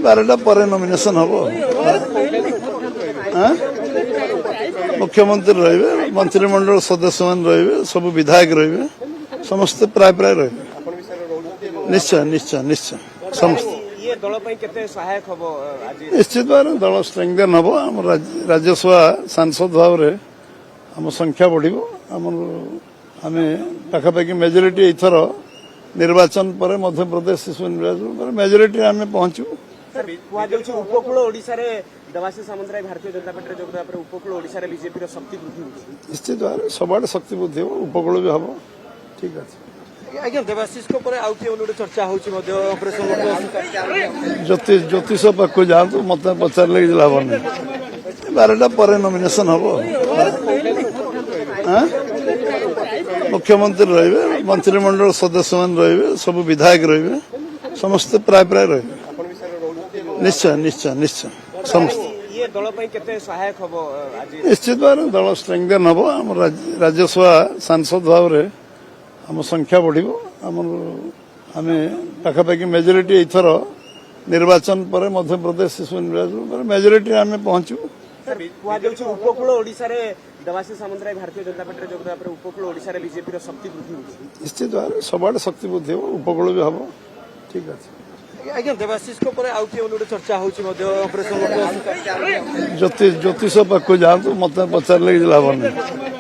12टा पर नॉमिनेशन हम मुख्यमंत्री रहिबे मंत्रिमंडल सदस्य मान रहिबे सब विधायक रहिबे समस्त प्राय प्राय रहिबे निश्चय निश्चय निश्चय समस्त ये दल केते सहायक हबो आज निश्चित भाव दल स्ट्रेंथन हम आम राज्यसभा सांसद भाव में आम संख्या बढ़ आम पाखापाखि मेजोरिटी एथर निर्वाचन पर मध्य प्रदेश शिशु निर्वाचन पर मेजोरिटी आम पहुंचू उपकूल ओडिशा रे देवाशीष सामंतराय भारतीय जनता पार्टी जोग देवा पर उपकूल ओडिशा रे बीजेपी रो शक्ति वृद्धि होछि निश्चित भाव सबआडे शक्ति वृद्धि हो उपकूल भी हम ठीक अच्छे आज्ञा देवाशीष को पर आउ के गोटे चर्चा होछि मध्य ऑपरेशन ज्योतिष पाख जातु मत पचारे कि लाभ नहीं 12टा पर नॉमिनेशन हम मुख्यमंत्री रहिबे मंत्रिमंडल सदस्य मान रहिबे सब विधायक रहिबे समस्त प्राय प्राय रहिबे निश्चय निश्चय निश्चय समस्त ये दल केते सहायक हबो आज निश्चित भाव दल स्ट्रेंथन हम आम राज्यसभा सांसद भाव में आम संख्या बढ़ आम पाखापाखि मेजोरिटी एथर निर्वाचन पर मध्य प्रदेश शिशु निर्वाचन पर मेजोरिटी आम पहुंचू उपकूल ओडिशा रे देवाशीष सामंतराय भारतीय जनता पार्टी जोग देवा पर उपकूल ओडिशा रे बीजेपी रो शक्ति वृद्धि होछि निश्चित भाव सबआडे शक्ति वृद्धि हो उपकूल भी हम ठीक अच्छे आज्ञा देवाशीष को पर आउ के गोटे चर्चा होछि मध्य ऑपरेशन ज्योतिष पाख जातु मत पचारे कि लाभ नहीं